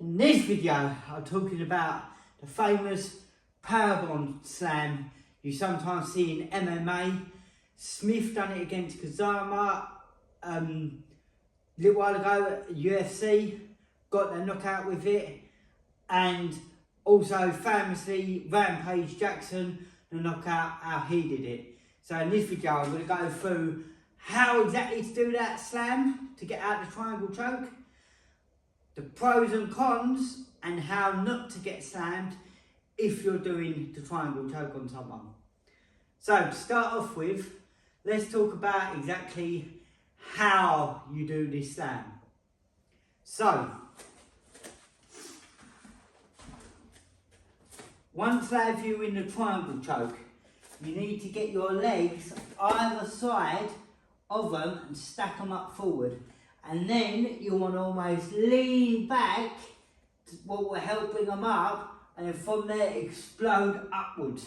In this video, I'm talking about the famous powerbomb slam you sometimes see in MMA. Smith done it against Kazama a little while ago at UFC, got the knockout with it, and also famously Rampage Jackson, the knockout, how he did it. So in this video, I'm going to go through how exactly to do that slam to get out the triangle choke, the pros and cons, and how not to get slammed if you're doing the triangle choke on someone. So to start off with, let's talk about exactly how you do this slam. So, once they have you in the triangle choke, you need to get your legs either side of them and stack them up forward. And then you want to almost lean back to what will help bring them up, and then from there explode upwards.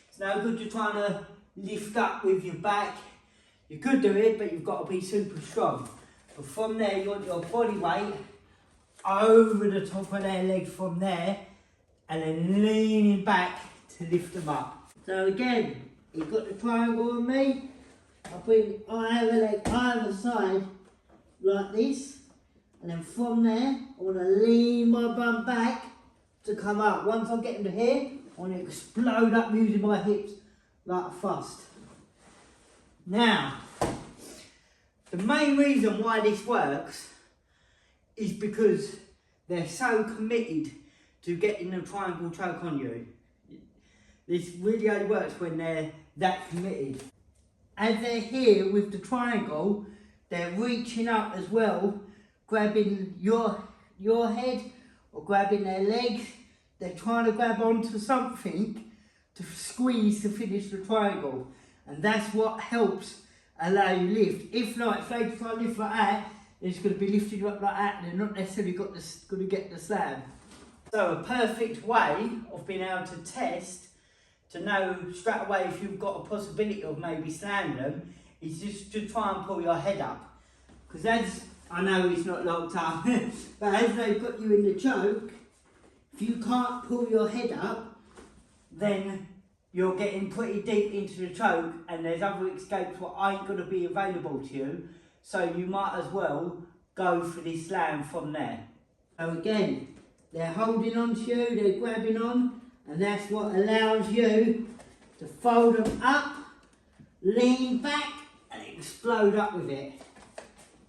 It's no good you're trying to lift up with your back. You could do it, but you've got to be super strong. But from there you want your body weight over the top of their legs from there, and then leaning back to lift them up. So again, you've got the triangle on me. I bring either leg either side like this, and then from there I want to lean my bum back to come up. Once I get into here, I want to explode up using my hips like a fust. Now, the main reason why this works is because they're so committed to getting the triangle choke on you. This really only works when they're that committed. As they're here with the triangle, they're reaching up as well, grabbing your head or grabbing their legs. They're trying to grab onto something to squeeze to finish the triangle. And that's what helps allow you lift. If not, if they try to lift like that, they're just going to be lifting you up like that, and they're not necessarily going to get the slam. So a perfect way of being able to test, to know straight away if you've got a possibility of maybe slamming them, is just to try and pull your head up. Because as, I know it's not locked up, but as they've got you in the choke, if you can't pull your head up, then you're getting pretty deep into the choke, and there's other escapes that ain't going to be available to you, so you might as well go for this slam from there. So again, they're holding on to you, they're grabbing on, and that's what allows you to fold them up, lean back, and explode up with it.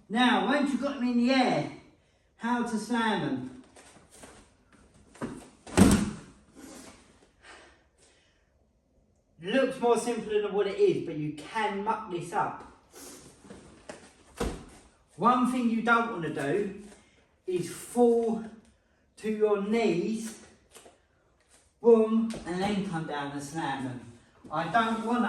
Now, once you've got them in the air, how to slam them. It looks more simple than what it is, but you can muck this up. One thing you don't want to do is fall to your knees, boom, and then come down and slam them. I don't want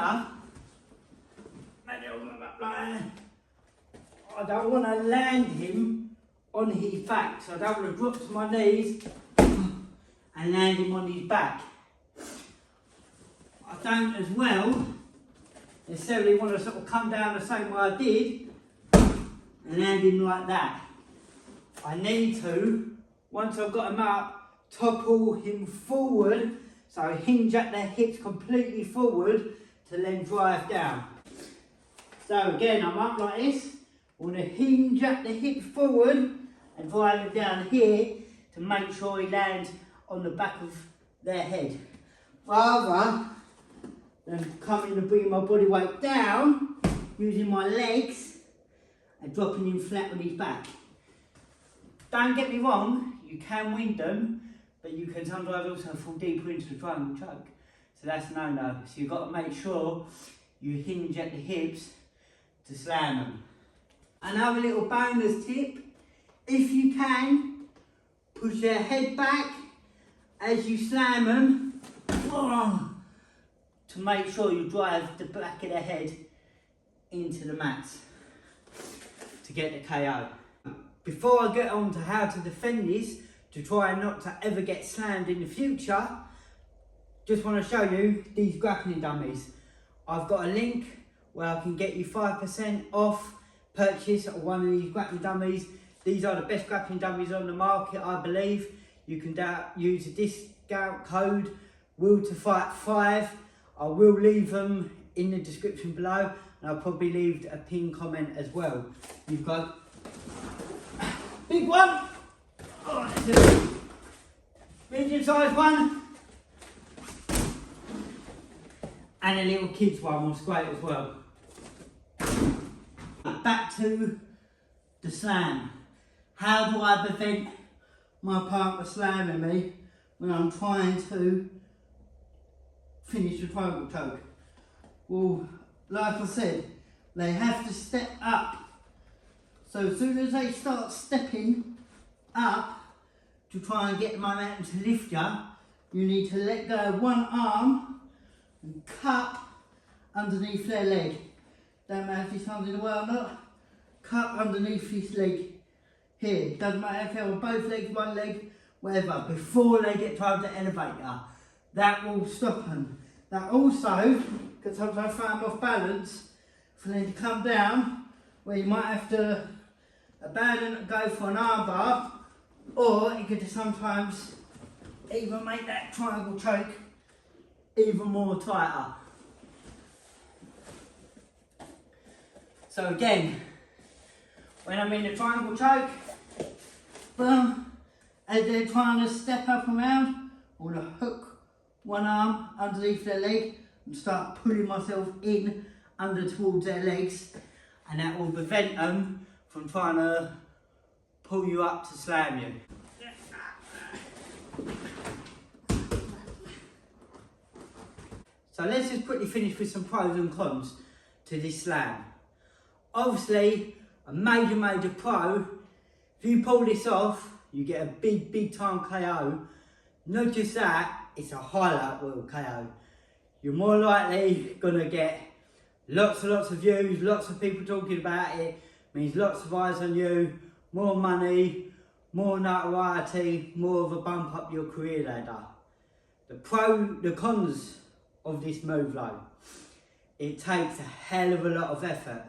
to land him on his back, so I don't want to drop to my knees and land him on his back. I don't as well necessarily want to sort of come down the same way I did and land him like that. I need to, once I've got him up, topple him forward, so hinge at the hips completely forward to then drive down. So again, I'm up like this, I want to hinge at the hips forward and drive him down here to make sure he lands on the back of their head. Rather than coming and bringing my body weight down, using my legs and dropping him flat on his back. Don't get me wrong, you can win them, but you can sometimes also fall deeper into the triangle choke. So that's a no-no. So you've got to make sure you hinge at the hips to slam them. Another little bonus tip, if you can, push their head back as you slam them, to make sure you drive the back of their head into the mats to get the KO. Before I get on to how to defend this, to try not to ever get slammed in the future, just want to show you these grappling dummies. I've got a link where I can get you 5% off purchase of one of these grappling dummies. These are the best grappling dummies on the market, I believe. You can use a discount code, Will2Fight5. I will leave them in the description below, and I'll probably leave a pinned comment as well. You've got big one, oh, that's a medium sized one, and a little kids one was great as well. Back to the slam. How do I prevent my partner slamming me when I'm trying to finish the triangle choke? Well, like I said, they have to step up. So as soon as they start stepping up to try and get the momentum to lift you, you need to let go of one arm and cup underneath their leg. Don't matter if it's under the way or not, cup underneath his leg. Here, doesn't matter if they're on both legs, one leg, whatever, before they get time to elevate you. That will stop them. That also can sometimes throw them off balance for them to come down, where you might have to abandon and go for an arm bar, or it could sometimes even make that triangle choke even more tighter. So again, when I'm in the triangle choke, boom, as they're trying to step up and round, I want to hook one arm underneath their leg and start pulling myself in under towards their legs, and that will prevent them from trying to pull you up to slam you. So let's just quickly finish with some pros and cons to this slam. Obviously, a major pro, if you pull this off, you get a big time KO. Not just that, it's a highlight reel KO. You're more likely gonna get lots of views, lots of people talking about it, means lots of eyes on you, more money, more notoriety, more of a bump up your career ladder. The cons of this move though, it takes a hell of a lot of effort.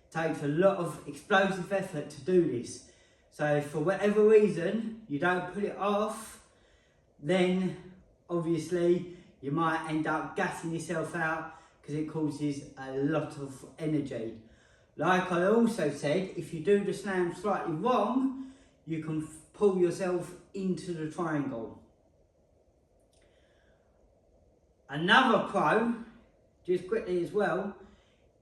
It takes a lot of explosive effort to do this. So if for whatever reason you don't put it off, then obviously you might end up gassing yourself out because it causes a lot of energy. Like I also said, if you do the slam slightly wrong, you can pull yourself into the triangle. Another pro, just quickly as well,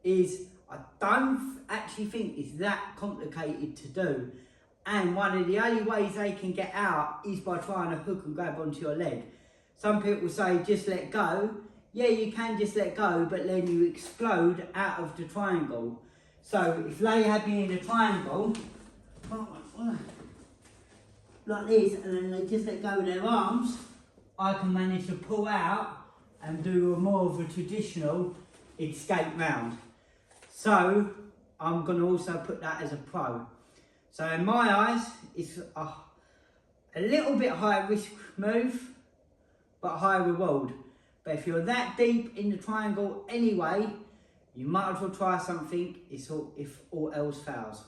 is I don't actually think it's that complicated to do. And one of the only ways they can get out is by trying to hook and grab onto your leg. Some people say just let go. Yeah, you can just let go, but then you explode out of the triangle. So if they had me in a triangle, like this, and then they just let go of their arms, I can manage to pull out and do more of a traditional escape round. So I'm going to also put that as a pro. So in my eyes, it's a little bit high risk move, but high reward. But if you're that deep in the triangle anyway, you might as well try something if all else fails.